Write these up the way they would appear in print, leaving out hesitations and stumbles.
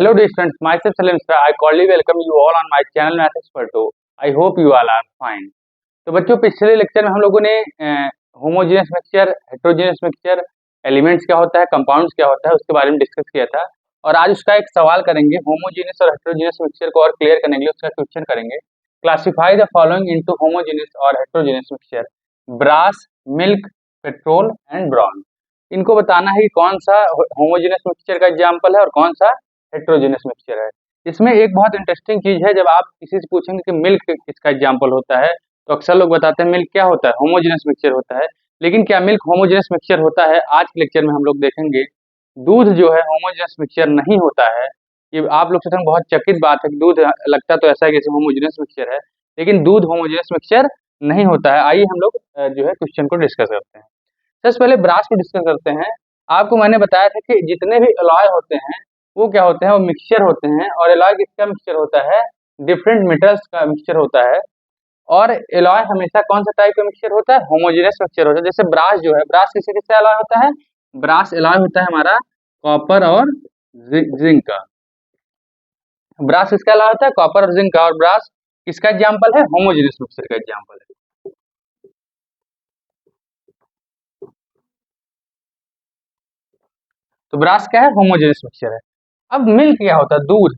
Hello dear students, myself Salim sir. I cordially welcome you all on my channel Math Expert 2. I hope you all are fine. तो बच्चों पिछले lecture में हम लोगों ने homogeneous mixture, heterogeneous mixture, elements क्या होता है, कंपाउंड्स क्या होता है, उसके बारे में डिस्कस किया था। और आज उसका एक सवाल करेंगे, होमोजेनियस और हेटेरोजेनियस मिक्सचर को और क्लियर करने के लिए उसका क्वेश्चन करेंगे। Classify the following into homogeneous और heterogeneous mixture: brass, milk, petrol and bronze. इनको बताना है कि कौन सा होमोजेनियस मिक्सचर का एग्जाम्पल है और कौन सा हेटेरोजेनियस मिक्सचर है। इसमें एक बहुत इंटरेस्टिंग चीज है, जब आप किसी से पूछेंगे कि मिल्क किसका एग्जाम्पल होता है, तो अक्सर लोग बताते हैं मिल्क क्या होता है, होमोजेनियस मिक्सचर होता है। लेकिन क्या मिल्क होमोजेनियस मिक्सचर होता है? आज के लेक्चर में हम लोग देखेंगे दूध जो है होमोजेनियस मिक्सचर नहीं होता है। ये आप लोग से बहुत चकित बात है कि दूध लगता तो ऐसा है जैसे होमोजेनियस मिक्सचर है, लेकिन दूध होमोजेनियस मिक्सचर नहीं होता है। आइए हम लोग जो है क्वेश्चन को डिस्कस करते हैं। सबसे पहले ब्रास को डिस्कस करते हैं। आपको मैंने बताया था कि जितने भी एलॉय होते हैं वो क्या होते हैं, वो मिक्सचर होते हैं। और एलॉय किसका मिक्सचर होता है? डिफरेंट मेटल्स का मिक्सचर होता है। और एलॉय हमेशा कौन सा टाइप का मिक्सचर होता है? होमोजेनियस मिक्सचर होता है। जैसे ब्रास जो है, ब्रास किससे किससे एलॉय होता है? ब्रास एलॉय होता है हमारा कॉपर और जिंक का। ब्रास किसका एलॉय होता है? कॉपर और जिंक का। और ब्रास किसका एग्जाम्पल है? होमोजेनियस मिक्सचर का एग्जाम्पल है। तो ब्रास क्या है? होमोजेनियस मिक्सचर है। अब मिल्क क्या होता है? दूध।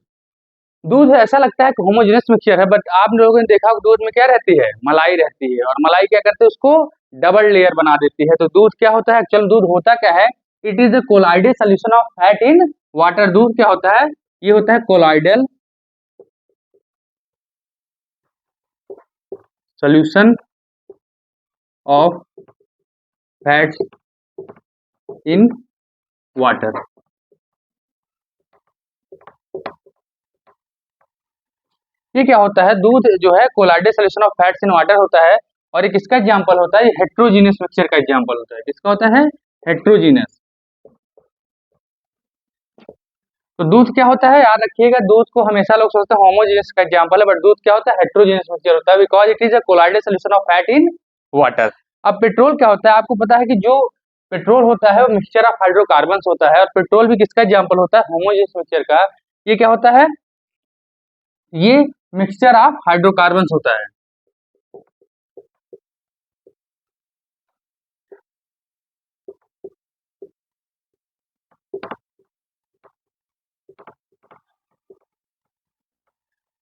दूध ऐसा लगता है कि होमोजेनियस मिक्सचर है, बट आप लोगों ने देखा दूध में क्या रहती है? मलाई रहती है। और मलाई क्या करती है? उसको डबल लेयर बना देती है। तो दूध क्या होता है? एक्चुअल दूध होता क्या है? It is the colloidal solution of fat in water. दूध क्या होता है? ये होता है colloidal solution of fats in water. ये क्या होता है? दूध जो है colloidal solution of fats in water होता है। और ये किसका एग्जाम्पल होता है? ये हेट्रोजीनियस मिक्सचर का एग्जाम्पल होता है। किसका होता है? हेट्रोजीनियस। तो दूध क्या होता है? याद रखिएगा, दूध को हमेशा लोग सोचते हैं होमोजेनियस का एग्जांपल है, बट दूध क्या होता है? हेट्रोजेनियस मिक्सचर होता है, because it is a colloidal solution of fat in water. अब पेट्रोल क्या होता है? आपको पता है कि जो पेट्रोल होता है वो मिक्सचर ऑफ हाइड्रोकार्बन्स होता है। और पेट्रोल भी किसका एग्जांपल होता है? होमोजेनियस मिक्सचर का। ये क्या होता है? ये मिक्सचर ऑफ हाइड्रोकार्बन्स होता है।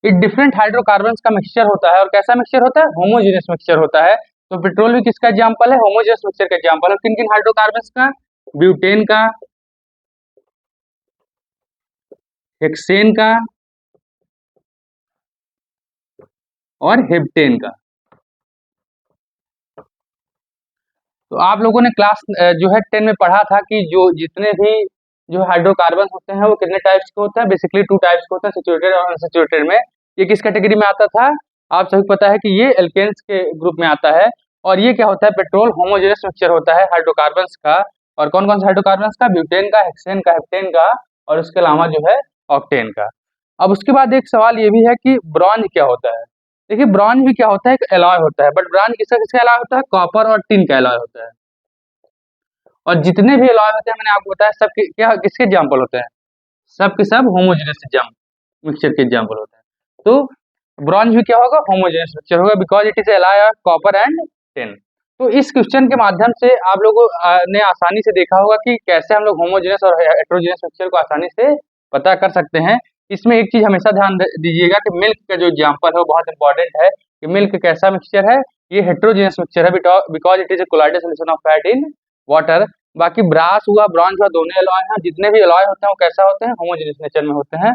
ये डिफरेंट हाइड्रोकार्बन्स का मिक्सचर होता है। और कैसा मिक्सचर होता है? होमोजेनियस मिक्सचर होता है। तो पेट्रोल भी किसका एग्जांपल है? होमोजेनियस मिक्सचर का एग्जांपल है। किन किन हाइड्रोकार्बन्स का? ब्यूटेन का, हेक्सेन का और हेप्टेन का। तो आप लोगों ने क्लास जो है 10 में पढ़ा था कि जो जितने भी जो हाइड्रोकार्बन होते हैं वो कितने टाइप्स के होते हैं? बेसिकली 2 टाइप्स के होते हैं, सैचुरेटेड और अनसैचुरेटेड में। ये किस कैटेगरी में आता था? आप सभी को पता है कि ये एल्केन्स के ग्रुप में आता है। और ये क्या होता है? पेट्रोल होमोजेनियस मिक्सचर होता है हाइड्रोकार्बन्स का। और कौन कौन सा हाइड्रोकार्बन्स का? ब्यूटेन का, हेक्सेन का, हेप्टेन का और उसके अलावा जो है ऑक्टेन का। अब उसके बाद एक सवाल ये भी है कि ब्रॉन्ज क्या होता है? देखिए ब्रॉन्ज भी क्या होता है? एक एलॉय होता है। बट ब्रॉन्ज किसका किसका एलॉय होता है? कॉपर और टिन का एलॉय होता है। और जितने भी एलॉय होते हैं मैंने आपको बताया सब क्या किसके एग्जाम्पल होते हैं? सब के सब होमोजेनियस मिक्सचर के एग्जाम्पल होते हैं। तो ब्रॉन्ज भी क्या होगा? होमोजेनियस मिक्सचर होगा, because it is alloy of copper and tin. तो इस क्वेश्चन के माध्यम से आप लोगों ने आसानी से देखा होगा कि कैसे हम लोग होमोजेनियस और हेटेरोजेनियस मिक्सचर को आसानी से पता कर सकते हैं। इसमें एक चीज हमेशा ध्यान दीजिएगा कि मिल्क का जो एग्जाम्पल है वो बहुत इंपॉर्टेंट है कि मिल्क कैसा मिक्सचर है? ये हेटेरोजेनियस मिक्सचर है, because it is a colloidal solution of fat in water. बाकी ब्रास हुआ, ब्रॉन्ज हुआ, दोनों एलॉय हैं। जितने भी एलॉय होते हैं वो कैसा होते हैं? होमोजेनियस नेचर में होते हैं।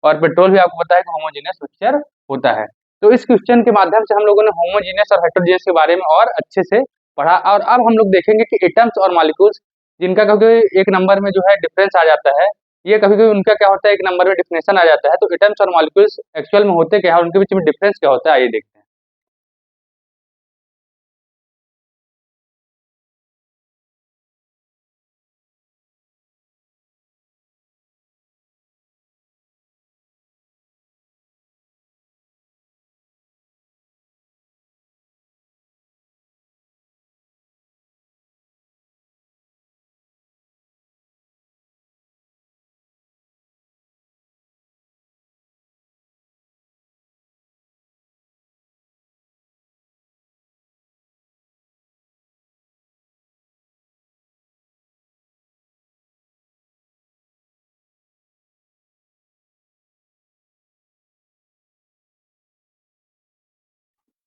और पेट्रोल भी आपको पता है कि होमोजेनियस मिक्सचर होता है। तो इस क्वेश्चन के माध्यम से हम लोगों ने होमोजेनियस और हेटेरोजेनियस के बारे में और अच्छे से पढ़ा। और अब हम लोग देखेंगे कि एटम्स और मॉलिक्यूल्स जिनका कभी एक नंबर में जो है डिफरेंस आ जाता है, ये कभी कभी उनका क्या होता है, एक नंबर में डिफिनेशन आ जाता है। तो एटम्स और मॉलिक्यूल्स एक्चुअल में होते क्या है, उनके बीच में डिफरेंस क्या होता है, आइए देखते हैं।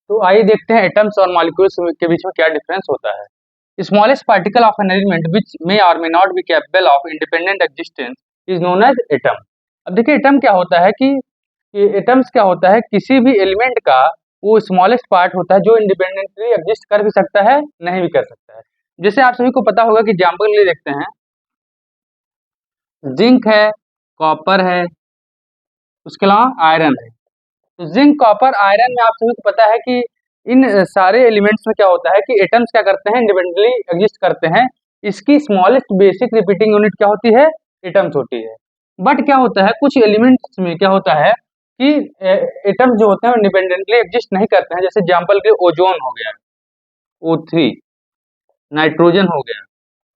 तो आइए देखते हैं एटम्स और मॉलिक्यूल्स के बीच में क्या डिफरेंस होता है। Smallest particle of an element which may or may not be capable of independent existence is known as atom. अब देखिए एटम क्या होता है कि एटम्स क्या होता है, किसी भी एलिमेंट का वो स्मॉलेस्ट पार्ट होता है जो इंडिपेंडेंटली एग्जिस्ट कर भी सकता है, नहीं भी कर सकता है। जैसे आप सभी को पता होगा कि एग्जाम्पल के लिए देखते हैं, जिंक है, कॉपर है, उसके अलावा आयरन है। तो जिंक, कॉपर, आयरन में आप सभी को पता है कि इन सारे एलिमेंट्स में क्या होता है कि एटम्स क्या करते हैं, इंडिपेंडेंटली एग्जिस्ट करते हैं। इसकी स्मॉलेस्ट बेसिक रिपीटिंग यूनिट क्या होती है, एटम्स होती है। बट क्या होता है, कुछ एलिमेंट्स में क्या होता है कि एटम्स जो होते हैं इंडिपेंडेंटली एग्जिस्ट नहीं करते हैं। जैसे एग्जांपल के ओजोन हो गया, O3, नाइट्रोजन हो गया,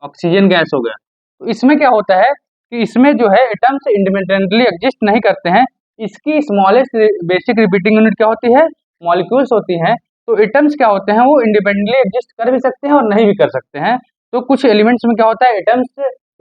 ऑक्सीजन गैस हो गया। तो इसमें क्या होता है कि इसमें जो है एटम्स इंडिपेंडेंटली एग्जिस्ट नहीं करते हैं। इसकी स्मॉलेस्ट बेसिक रिपीटिंग यूनिट क्या होती है, मॉलिक्यूल्स होती हैं। तो एटम्स क्या होते हैं, वो इंडिपेंडेंटली एग्जिस्ट कर भी सकते हैं और नहीं भी कर सकते हैं। तो कुछ एलिमेंट्स में क्या होता है, atoms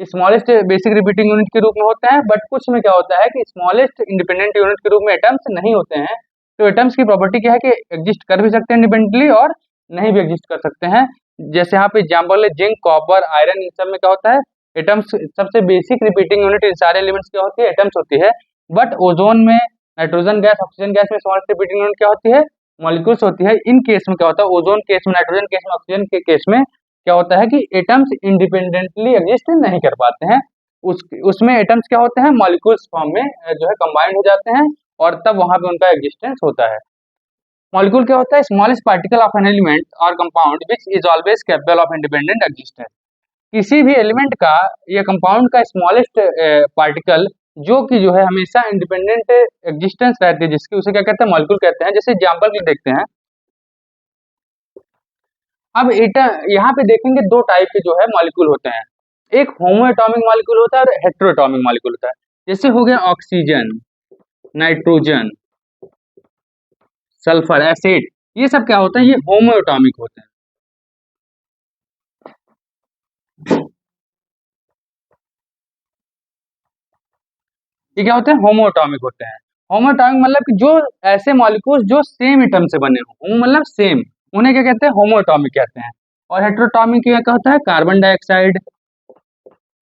smallest basic repeating unit के रूप में होते हैं, बट कुछ में क्या होता है कि स्मॉलेस्ट इंडिपेंडेंट यूनिट के रूप में एटम्स नहीं होते हैं। तो एटम्स की प्रॉपर्टी क्या है कि एग्जिस्ट कर भी सकते हैं इंडिपेंडेंटली और नहीं भी एग्जिस्ट कर सकते हैं। जैसे यहाँ पे एग्जाम्पल है जिंक, कॉपर, आयरन, इन सब में क्या होता है, एटम्स सबसे बेसिक रिपीटिंग यूनिट इन सारे एलिमेंट्स क्या होती है, एटम्स होती है। बट ओजोन में, नाइट्रोजन गैस, ऑक्सीजन गैस में स्मॉलेस्ट रिपीटिंग यूनिट क्या होती है, मॉलिक्यूल्स होती है। इन केस में क्या होता है, ओजोन केस में, नाइट्रोजन केस में, ऑक्सीजन के केस में क्या होता है कि एटम्स इंडिपेंडेंटली एग्जिस्ट नहीं कर पाते हैं। उसमें एटम्स क्या होते हैं, मॉलिक्यूल्स फॉर्म में जो है कंबाइंड हो जाते हैं और तब वहां पे उनका एग्जिस्टेंस होता है। मॉलिक्यूल क्या होता है, smallest particle of an element or compound which is always capable of independent existence. किसी भी एलिमेंट का या कंपाउंड का स्मॉलेस्ट पार्टिकल जो कि जो है हमेशा इंडिपेंडेंट एग्जिस्टेंस रहती है, जिसकी उसे क्या कहते हैं, मॉलिक्यूल कहते हैं। जैसे एग्जांपल के देखते हैं, अब यहाँ पे देखेंगे दो टाइप के जो है मॉलिक्यूल होते हैं, एक होमो एटॉमिक मॉलिक्यूल होता है और हेटेरो एटॉमिक मॉलिक्यूल होता है। जैसे हो गया ऑक्सीजन, नाइट्रोजन, सल्फर, एसिड, ये सब क्या होता है, ये होमो एटॉमिक होते हैं। ये क्या होते हैं, होमो एटॉमिक होते हैं। होमो एटॉमिक मतलब कि जो ऐसे मॉलिक्यूल्स जो सेम एटम से बने हो, होमो मतलब सेम, उन्हें क्या कहते हैं, होमो एटॉमिक कहते हैं। और हेटेरोटॉमिक क्या होता है, कार्बन डाइऑक्साइड,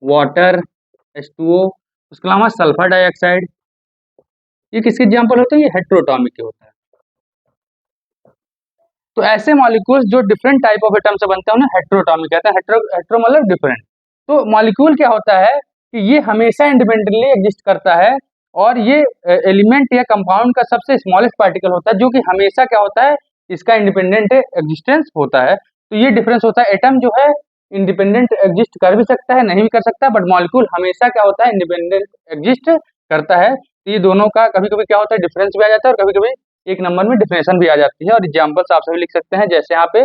वाटर, H2O, उसके अलावा सल्फर डाइऑक्साइड, ये किसके एग्जाम्पल होते हैं, ये हेटेरोटॉमिक के होते हैं। तो ऐसे मॉलिक्यूल्स जो डिफरेंट टाइप ऑफ एटम से बनते हैं उन्हें हेटेरोटॉमिक कहते हैं। हेटेरो मतलब डिफरेंट। तो मॉलिक्यूल क्या होता है कि ये हमेशा इंडिपेंडेंटली एग्जिस्ट करता है और ये एलिमेंट या कंपाउंड का सबसे स्मॉलेस्ट पार्टिकल होता है जो कि हमेशा क्या होता है, इसका इंडिपेंडेंट एग्जिस्टेंस होता है। तो ये डिफरेंस होता है, एटम जो है इंडिपेंडेंट एग्जिस्ट कर भी सकता है, नहीं भी कर सकता, बट मॉलिक्यूल हमेशा क्या होता है, इंडिपेंडेंट एग्जिस्ट करता है। तो ये दोनों का कभी कभी क्या होता है, डिफरेंस भी आ जाता है और कभी कभी एक नंबर में डिफिनेशन भी आ जाती है। और एग्जाम्पल्स आप सभी लिख सकते हैं, जैसे यहाँ पे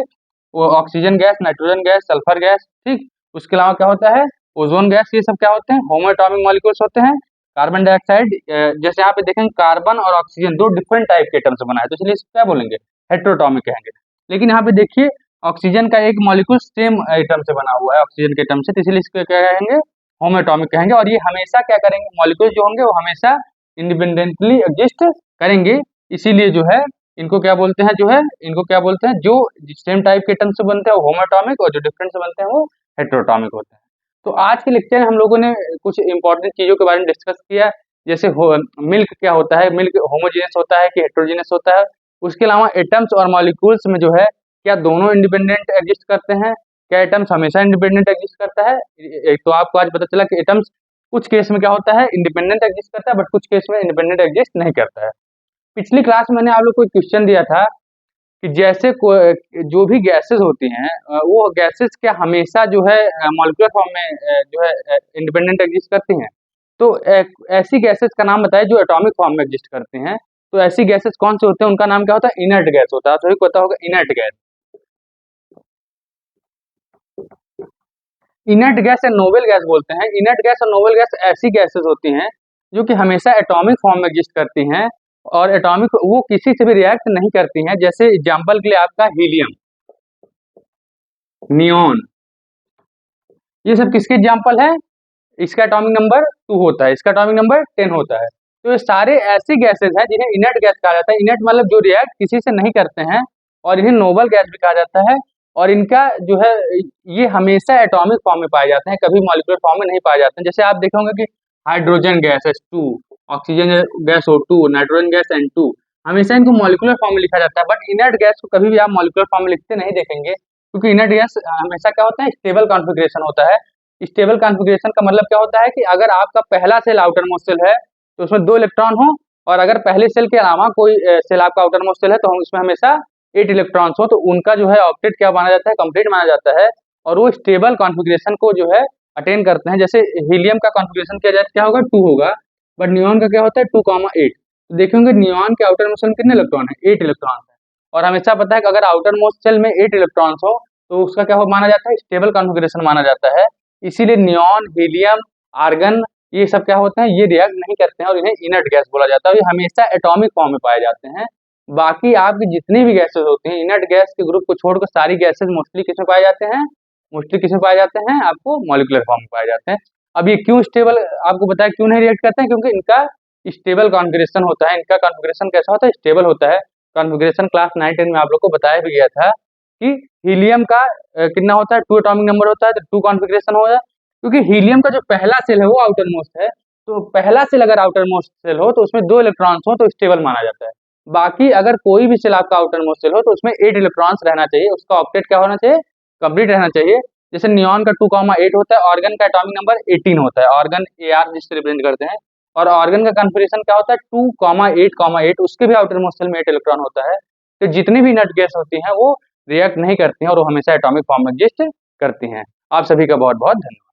वो oxygen gas, nitrogen gas, sulphur gas, ठीक। उसके अलावा क्या होता है, ओजोन गैस, ये सब क्या होते हैं, होमो एटॉमिक मॉलिक्यूल्स होते हैं। कार्बन डाइऑक्साइड, जैसे यहाँ पे देखेंगे कार्बन और ऑक्सीजन दो डिफरेंट टाइप के एटम से बना है, तो इसलिए क्या बोलेंगे, हेटेरोटॉमिक कहेंगे। लेकिन यहाँ पे देखिए ऑक्सीजन का एक मॉलिक्यूल सेम एटम से बना हुआ है, ऑक्सीजन के एटम से, तो इसलिए इसको क्या कहेंगे, होमो एटॉमिक कहेंगे। और ये हमेशा क्या करेंगे, मॉलिक्यूल जो होंगे वो हमेशा इंडिपेंडेंटली एग्जिस्ट करेंगे। इसीलिए जो है इनको क्या बोलते हैं, जो है इनको क्या बोलते हैं, जो सेम टाइप के एटम से बनते हैं वो होमो एटॉमिक और जो डिफरेंट से बनते हैं वो हेटेरोटॉमिक होते हैं। तो आज के लेक्चर में हम लोगों ने कुछ इंपॉर्टेंट चीजों के बारे में डिस्कस किया। जैसे मिल्क क्या होता है, मिल्क होमोजेनस होता है कि हेटेरोजेनस होता है। उसके अलावा एटम्स और मॉलिक्यूल्स में जो है क्या दोनों इंडिपेंडेंट एग्जिस्ट करते हैं, क्या एटम्स हमेशा इंडिपेंडेंट एग्जिस्ट करता है। एक तो आपको आज पता चला कि एटम्स कुछ केस में क्या होता है, इंडिपेंडेंट एग्जिस्ट करता है, बट कुछ केस में इंडिपेंडेंट एग्जिस्ट नहीं करता है। पिछली क्लास में मैंने आप लोग को एक क्वेश्चन दिया था कि जैसे जो भी गैसेस होती हैं वो गैसेस क्या हमेशा जो है मॉलिक्यूलर फॉर्म में जो है इंडिपेंडेंट एग्जिस्ट करती हैं। तो ऐसी गैसेस का नाम बताएं जो एटॉमिक फॉर्म में एग्जिस्ट करती हैं। तो ऐसी गैसेस कौन से होते हैं, उनका नाम क्या होता है, इनर्ट गैस होता है। तो एक पता होगा इनर्ट गैस। इनर्ट गैस या नोबल गैस बोलते हैं। इनर्ट गैस और नोबल गैस ऐसी गैसेस होती हैं जो कि हमेशा एटॉमिक फॉर्म में एग्जिस्ट करती हैं और एटॉमिक वो किसी से भी रिएक्ट नहीं करती हैं। जैसे एग्जांपल के लिए आपका हीलियम, नियॉन, ये सब किसके एग्जांपल है, इसका एटॉमिक नंबर 2 होता है, इसका एटॉमिक नंबर 10 होता है। तो ये सारे ऐसी गैसेस हैं जिन्हें इनर्ट गैस कहा जाता है। इनर्ट मतलब जो रिएक्ट किसी से नहीं करते हैं और इन्हें नोबल गैस भी कहा जाता है। और इनका जो है ये हमेशा एटॉमिक फॉर्म में पाए जाते हैं, कभी मॉलिक्यूलर फॉर्म में नहीं पाए जाते हैं। जैसे आप देखे होंगे कि hydrogen gas H2, oxygen gas O2, nitrogen gas N2, हमेशा इनको मॉलिक्यूलर फॉर्म में लिखा जाता है। बट इनर्ट गैस को कभी भी आप मॉलिक्यूलर फॉर्म में लिखते नहीं देखेंगे, क्योंकि इनर्ट गैस हमेशा क्या होता है, स्टेबल कॉन्फ़िगरेशन होता है। स्टेबल कॉन्फ़िगरेशन का मतलब क्या होता है कि अगर आपका पहला सेल आउटर मोस्ट सेल है तो उसमें 2 इलेक्ट्रॉन हो, और अगर पहले सेल के अलावा कोई सेल आपका आउटर मोस्ट सेल है तो उसमें हमेशा 8 इलेक्ट्रॉन्स हो, तो उनका जो है ऑक्टेट क्या माना जाता है, कंप्लीट माना जाता है, और वो स्टेबल कॉन्फ़िगरेशन को जो है अटेन करते हैं। जैसे हीलियम का कॉन्फ़िगरेशन किया जाए क्या होगा, 2 होगा, बट नियॉन का क्या होता है 2,8। तो देखेंगे नियॉन के आउटर मोस्ट सेल कितने इलेक्ट्रॉन है, 8 इलेक्ट्रॉन है। और हमेशा पता है कि अगर आउटर मोस्ट सेल में 8 इलेक्ट्रॉन्स हो तो उसका क्या हो माना जाता है, स्टेबल कॉन्फ़िगरेशन माना जाता है। इसीलिए नियॉन, हीलियम, आर्गन ये सब क्या होते हैं, ये रिएक्ट नहीं करते हैं और इन्हें इनर्ट गैस बोला जाता है। ये हमेशा एटॉमिक फॉर्म में पाए जाते हैं। बाकी आपकी जितनी भी गैसेस होती हैं, इनर्ट गैस के ग्रुप को छोड़कर सारी गैसेस मोस्टली किसमें पाए जाते हैं, मोस्टली किसमें पाए जाते हैं, आपको मॉलिक्यूलर फॉर्म में पाए जाते हैं। अब ये क्यों स्टेबल, आपको बताया क्यों नहीं रिएक्ट करते हैं, क्योंकि इनका स्टेबल कॉन्फ़िगरेशन होता है। इनका कॉन्फ़िगरेशन कैसा होता है, स्टेबल होता है। कॉन्फ़िगरेशन क्लास 9-10 में आप लोग को बताया भी गया था कि हीलियम का कितना होता है, 2 एटॉमिक नंबर होता है, तो 2 कॉन्फ़िगरेशन हो जाए, क्योंकि हीलियम का जो पहला सेल है वो आउटर मोस्ट है, तो पहला सेल अगर आउटर मोस्ट सेल हो तो उसमें 2 इलेक्ट्रॉन्स हो तो स्टेबल माना जाता है। बाकी अगर कोई भी सेल आपका आउटर मोस्ट सेल हो तो उसमें 8 इलेक्ट्रॉन्स रहना चाहिए, उसका ऑक्टेट क्या होना चाहिए, कंप्लीट रहना चाहिए। जैसे नियॉन का 2,8 होता है, ऑर्गन का एटॉमिक नंबर 18 होता है, ऑर्गन AR जिससे रिप्रेजेंट करते हैं, और ऑर्गन का कॉन्फ़िगरेशन क्या होता है 2,8,8, उसके भी आउटर मोस्ट सेल में 8 इलेक्ट्रॉन होता है। तो जितनी भी नट गैस होती हैं वो रिएक्ट नहीं करती हैं और वो हमेशा एटॉमिक फॉर्म में एग्जिस्ट करती हैं। आप सभी का बहुत बहुत धन्यवाद।